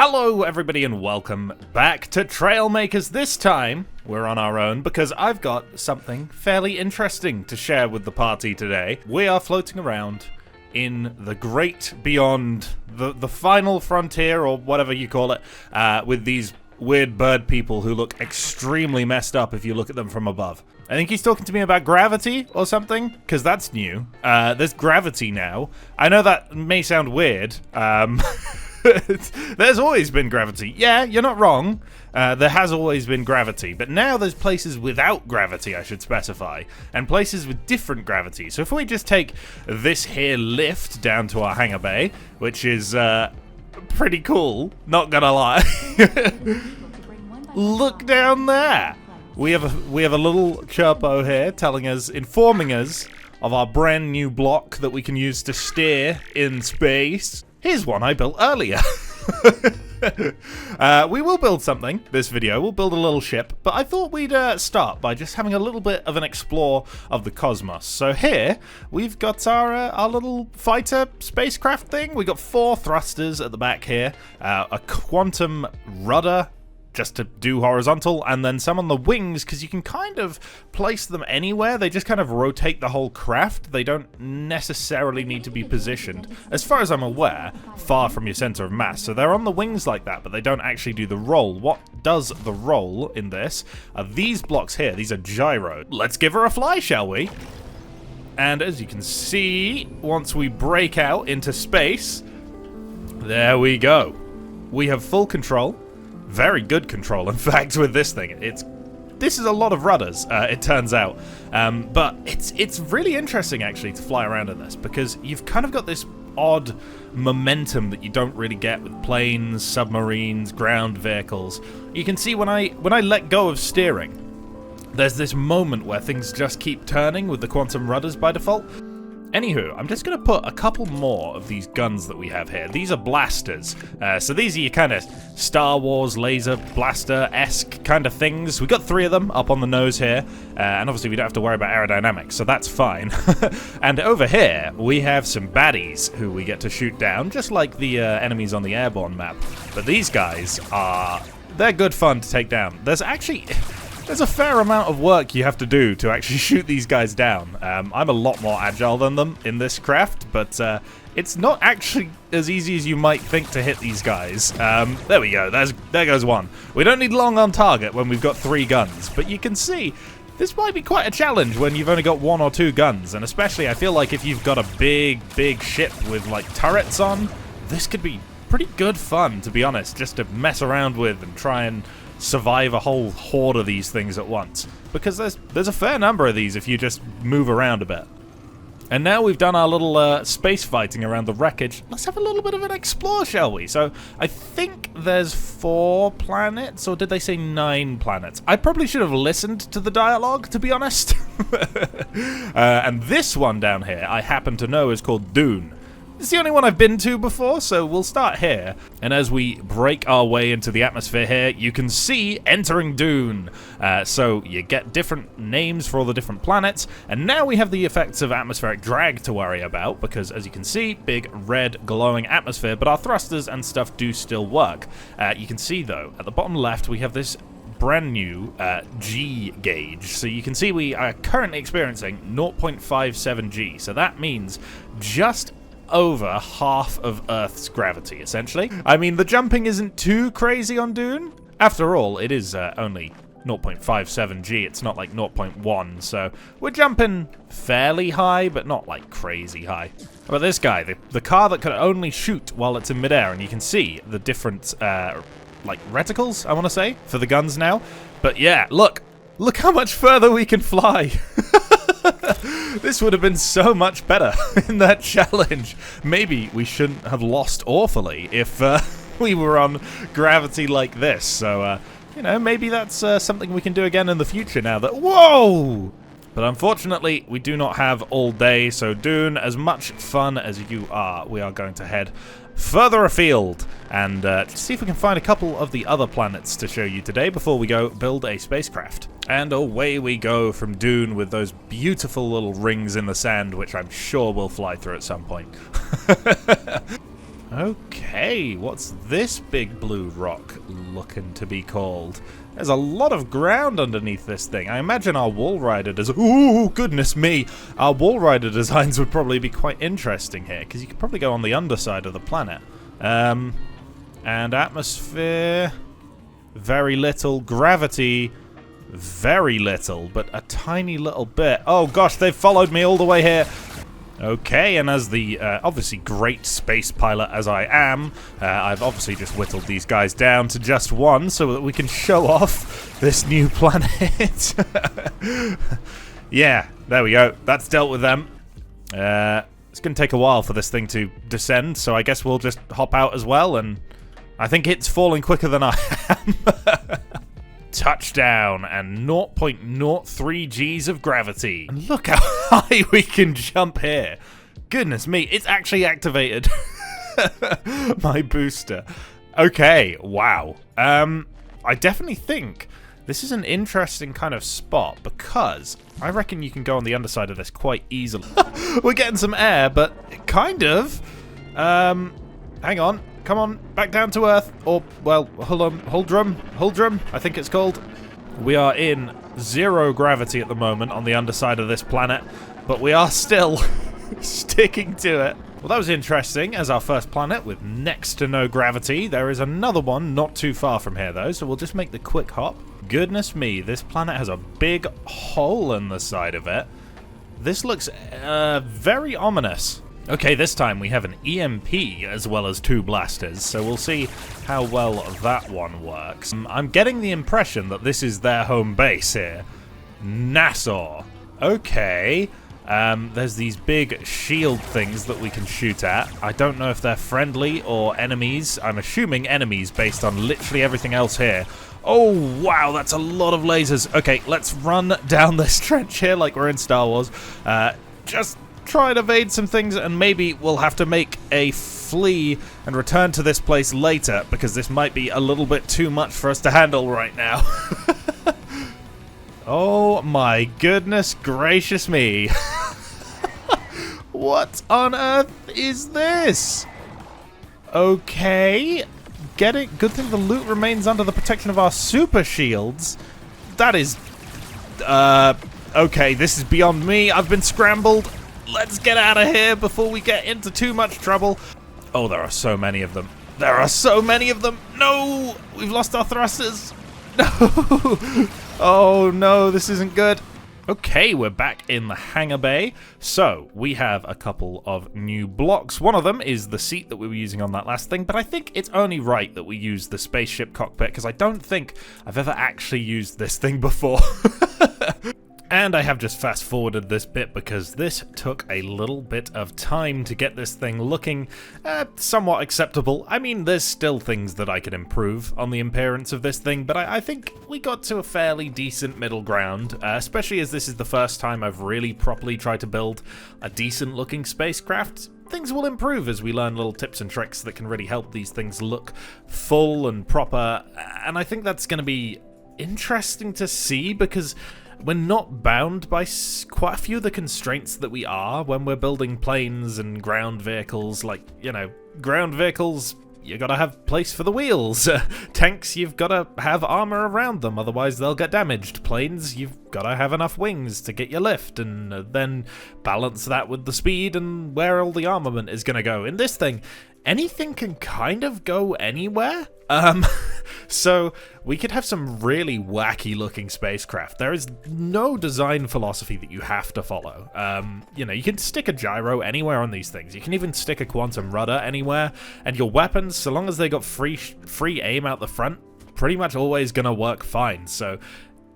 Hello everybody and welcome back to Trailmakers. This time we're on our own because I've got something fairly interesting to share with the party today. We are floating around in the great beyond, the final frontier or whatever you call it, with these weird bird people who look extremely messed up if you look at them from above. I think he's talking to me about gravity or something, because that's new. There's gravity now. I know that may sound weird. There's always been gravity. Yeah, you're not wrong. There has always been gravity, but now there's places without gravity, I should specify, and places with different gravity. So if we just take this here lift down to our hangar bay, which is pretty cool, not gonna lie. Look down there. We have a little chirpo here informing us of our brand new block that we can use to steer in space. Here's one I built earlier. We will build something this video. We'll build a little ship, but I thought we'd start by just having a little bit of an explore of the cosmos. So here we've got our little fighter spacecraft thing. We got 4 thrusters at the back here, a quantum rudder just to do horizontal, and then some on the wings because you can kind of place them anywhere. They just kind of rotate the whole craft. They don't necessarily need to be positioned, as far as I'm aware, far from your center of mass. So they're on the wings like that, but they don't actually do the roll. What does the roll in this are these blocks here. These are gyro. Let's give her a fly, shall we? And as you can see, once we break out into space, there we go. We have full control. Very good control, in fact, with this thing. This is a lot of rudders, it turns out. But it's really interesting, actually, to fly around in this, because you've kind of got this odd momentum that you don't really get with planes, submarines, ground vehicles. You can see when I let go of steering, there's this moment where things just keep turning with the quantum rudders by default. Anywho, I'm just going to put a couple more of these guns that we have here. These are blasters. So these are your kind of Star Wars laser blaster-esque kind of things. We got 3 of them up on the nose here. And obviously we don't have to worry about aerodynamics, so that's fine. And over here, we have some baddies who we get to shoot down, just like the enemies on the airborne map. But these guys they're good fun to take down. There's a fair amount of work you have to do to actually shoot these guys down. I'm a lot more agile than them in this craft, but it's not actually as easy as you might think to hit these guys. There we go. There goes one. We don't need long on target when we've got 3 guns, but you can see this might be quite a challenge when you've only got 1 or 2 guns, and especially I feel like if you've got a big ship with like turrets on, this could be pretty good fun, to be honest, just to mess around with and try and survive a whole horde of these things at once, because there's a fair number of these if you just move around a bit. And now we've done our little space fighting around the wreckage, let's have a little bit of an explore, shall we? So I think there's 4 planets, or did they say 9 planets? I probably should have listened to the dialogue, to be honest. And this one down here I happen to know is called Dune. It's the only one I've been to before, so we'll start here. And as we break our way into the atmosphere here, you can see entering Dune. So you get different names for all the different planets, and now we have the effects of atmospheric drag to worry about, because as you can see, big red glowing atmosphere, but our thrusters and stuff do still work. You can see though, at the bottom left, we have this brand new G gauge. So you can see we are currently experiencing 0.57 G. So that means just over half of Earth's gravity, essentially. I mean, the jumping isn't too crazy on Dune. After all, it is only 0.57 G. It's not like 0.1, so we're jumping fairly high, but not like crazy high. How about this guy, the car that could only shoot while it's in midair, and you can see the different, like, reticles, I want to say, for the guns now. But yeah, look how much further we can fly. This would have been so much better in that challenge. Maybe we shouldn't have lost awfully if we were on gravity like this. So, you know, maybe that's something we can do again in the future now that... Whoa! But unfortunately, we do not have all day. So, Dune, as much fun as you are, we are going to head further afield and see if we can find a couple of the other planets to show you today before we go build a spacecraft. And away we go from Dune with those beautiful little rings in the sand, which I'm sure we'll fly through at some point. Okay, what's this big blue rock looking to be called? There's a lot of ground underneath this thing. I imagine our wall rider ooh, goodness me! Our wall rider designs would probably be quite interesting here, because you could probably go on the underside of the planet. And atmosphere, very little. Gravity, very little, but a tiny little bit. Oh gosh, they've followed me all the way here. Okay, and as the obviously great space pilot as I am, I've obviously just whittled these guys down to just one so that we can show off this new planet. Yeah, there we go. That's dealt with them. It's going to take a while for this thing to descend, so I guess we'll just hop out as well, and I think it's falling quicker than I am. Touchdown and 0.03 Gs of gravity. And look how high we can jump here. Goodness me, it's actually activated my booster. Okay, wow. I definitely think this is an interesting kind of spot because I reckon you can go on the underside of this quite easily. We're getting some air, but kind of. Hang on. Come on, back down to Earth. Or, well, Huldrum, I think it's called. We are in 0 gravity at the moment on the underside of this planet, but we are still sticking to it. Well, that was interesting as our first planet with next to no gravity. There is another one not too far from here, though, so we'll just make the quick hop. Goodness me, this planet has a big hole in the side of it. This looks very ominous. Okay, this time we have an EMP as well as 2 blasters, so we'll see how well that one works. I'm getting the impression that this is their home base here. Nassau. Okay. There's these big shield things that we can shoot at. I don't know if they're friendly or enemies. I'm assuming enemies based on literally everything else here. Oh, wow, that's a lot of lasers. Okay, let's run down this trench here like we're in Star Wars. Just try and evade some things, and maybe we'll have to make a flee and return to this place later, because this might be a little bit too much for us to handle right now. Oh my goodness gracious me. What on earth is this? Okay, get it. Good thing the loot remains under the protection of our super shields. That is okay, this is beyond me. I've been scrambled. Let's get out of here before we get into too much trouble. Oh, there are so many of them. There are so many of them. No, we've lost our thrusters. No. Oh no, this isn't good. Okay, we're back in the hangar bay. So, we have a couple of new blocks. One of them is the seat that we were using on that last thing, but I think it's only right that we use the spaceship cockpit, because I don't think I've ever actually used this thing before. And I have just fast forwarded this bit because this took a little bit of time to get this thing looking somewhat acceptable. I mean, there's still things that I could improve on the appearance of this thing, but I think we got to a fairly decent middle ground, especially as this is the first time I've really properly tried to build a decent looking spacecraft. Things will improve as we learn little tips and tricks that can really help these things look full and proper, and I think that's going to be interesting to see because we're not bound by quite a few of the constraints that we are when we're building planes and ground vehicles. Like, you know, ground vehicles, you gotta have place for the wheels. Tanks, you've gotta have armor around them, otherwise they'll get damaged. Planes, you've gotta have enough wings to get your lift, and then balance that with the speed and where all the armament is gonna go. In this thing, anything can kind of go anywhere. So we could have some really wacky looking spacecraft. There is no design philosophy that you have to follow. You know, you can stick a gyro anywhere on these things. You can even stick a quantum rudder anywhere, and your weapons, so long as they got free aim out the front, pretty much always gonna work fine. So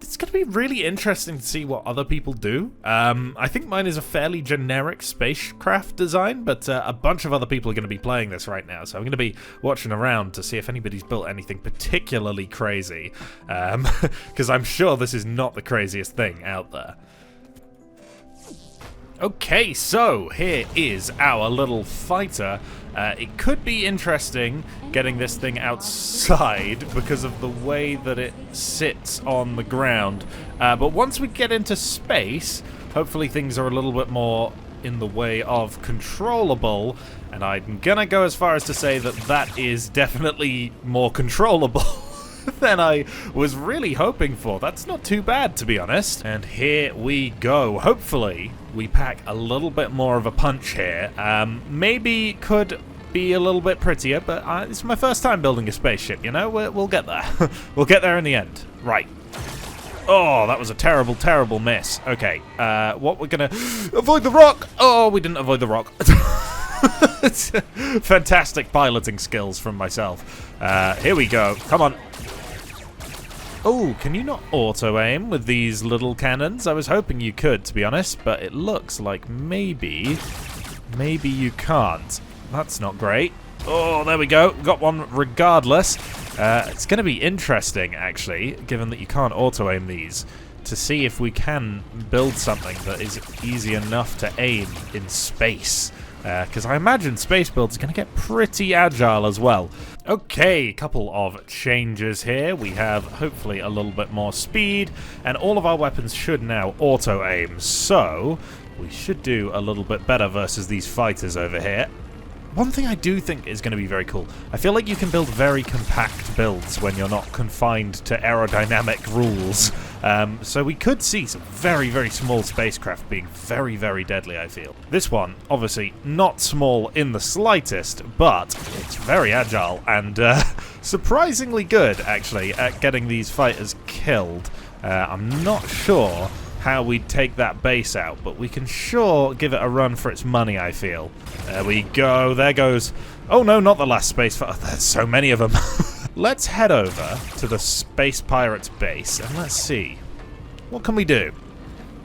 it's going to be really interesting to see what other people do. I think mine is a fairly generic spacecraft design, but a bunch of other people are going to be playing this right now, so I'm going to be watching around to see if anybody's built anything particularly crazy, because I'm sure this is not the craziest thing out there. Okay, so here is our little fighter. It could be interesting getting this thing outside because of the way that it sits on the ground. But once we get into space, hopefully things are a little bit more in the way of controllable, and I'm gonna go as far as to say that that is definitely more controllable than I was really hoping for. That's not too bad, to be honest. And here we go. Hopefully, we pack a little bit more of a punch here. Maybe could be a little bit prettier, but it's my first time building a spaceship, you know? We'll get there. We'll get there in the end. Right. Oh, that was a terrible, terrible miss. Okay, what we're gonna... Avoid the rock! Oh, we didn't avoid the rock. Fantastic piloting skills from myself. Here we go. Come on. Oh, can you not auto-aim with these little cannons? I was hoping you could, to be honest, but it looks like maybe you can't. That's not great. Oh, there we go. Got one regardless. It's going to be interesting, actually, given that you can't auto-aim these, to see if we can build something that is easy enough to aim in space. Because I imagine space builds are going to get pretty agile as well. Okay, couple of changes here. We have, hopefully, a little bit more speed, and all of our weapons should now auto-aim, so we should do a little bit better versus these fighters over here. One thing I do think is going to be very cool, I feel like you can build very compact builds when you're not confined to aerodynamic rules. So we could see some very, very small spacecraft being very, very deadly, I feel. This one, obviously, not small in the slightest, but it's very agile and surprisingly good, actually, at getting these fighters killed. I'm not sure how we'd take that base out, but we can sure give it a run for its money, I feel. There we go, there goes... Oh no, not the last space fighter. There's so many of them. Let's head over to the Space Pirates base, and let's see. What can we do?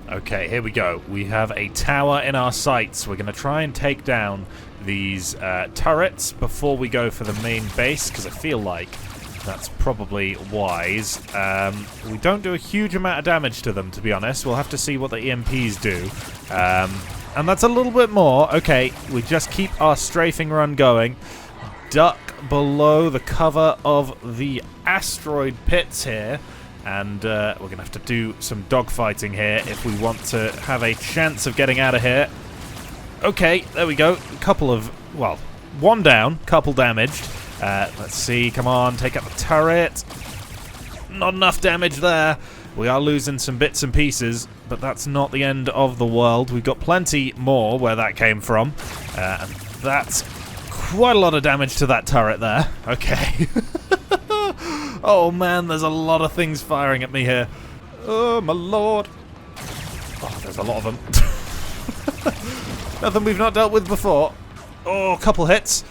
Okay, here we go. We have a tower in our sights. We're going to try and take down these turrets before we go for the main base, because I feel like that's probably wise. We don't do a huge amount of damage to them, to be honest. We'll have to see what the EMPs do. And that's a little bit more. Okay, we just keep our strafing run going. Duck below the cover of the asteroid pits here. And we're going to have to do some dogfighting here if we want to have a chance of getting out of here. Okay, there we go. A couple of... Well, one down, couple damaged. Let's see, come on, take out the turret. Not enough damage there. We are losing some bits and pieces, but that's not the end of the world. We've got plenty more where that came from. And that's quite a lot of damage to that turret there. Okay. Oh man, there's a lot of things firing at me here. Oh my lord. Oh, there's a lot of them. Nothing we've not dealt with before. Oh, a couple hits.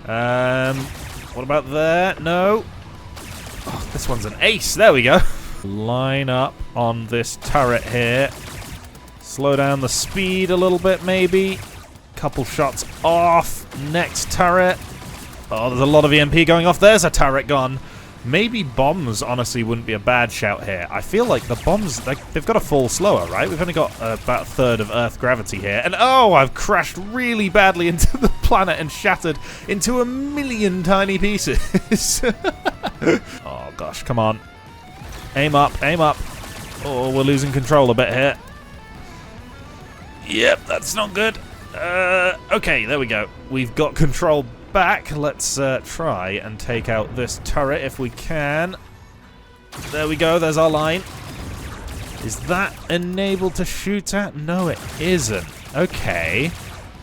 What about there? No. Oh, this one's an ace. There we go. Line up on this turret here. Slow down the speed a little bit, maybe. Couple shots off. Next turret. Oh, there's a lot of EMP going off. There's a turret gone. Maybe bombs, honestly, wouldn't be a bad shout here. I feel like the bombs, they've got to fall slower, right? We've only got about a third of Earth gravity here. And oh, I've crashed really badly into the planet and shattered into a million tiny pieces. Oh, gosh, come on. Aim up, aim up. Oh, we're losing control a bit here. Yep, that's not good. Okay, there we go. We've got control back. Let's try and take out this turret if we can. There we go, there's our line. Is that enabled to shoot at? No, it isn't. Okay.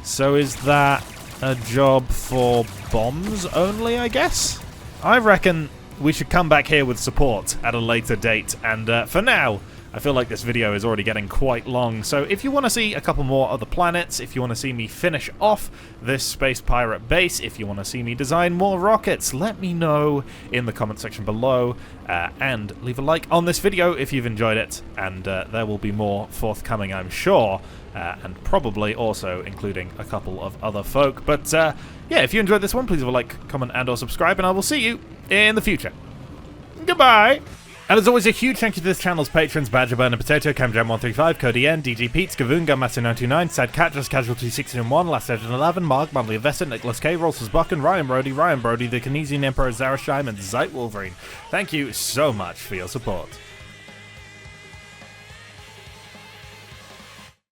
So is that a job for bombs only, I guess? I reckon we should come back here with support at a later date. And for now, I feel like this video is already getting quite long, so if you want to see a couple more other planets, if you want to see me finish off this Space Pirate base, if you want to see me design more rockets, let me know in the comment section below, and leave a like on this video if you've enjoyed it, and there will be more forthcoming, I'm sure, and probably also including a couple of other folk. But yeah, if you enjoyed this one, please leave a like, comment, and or subscribe, and I will see you in the future. Goodbye! And as always, a huge thank you to this channel's patrons: Badger Burner Potato, CamJam135, Cody N, DG Pete, Skavoonga, Matsu929, Sad Cat, Just Casualty 16-1, Last Legend 11, Mark, Monthly Investor, Nicholas K, Rolls Bucken, Ryan Brody, The Canesian Emperor, Zarasheim, and Zeit Wolverine. Thank you so much for your support.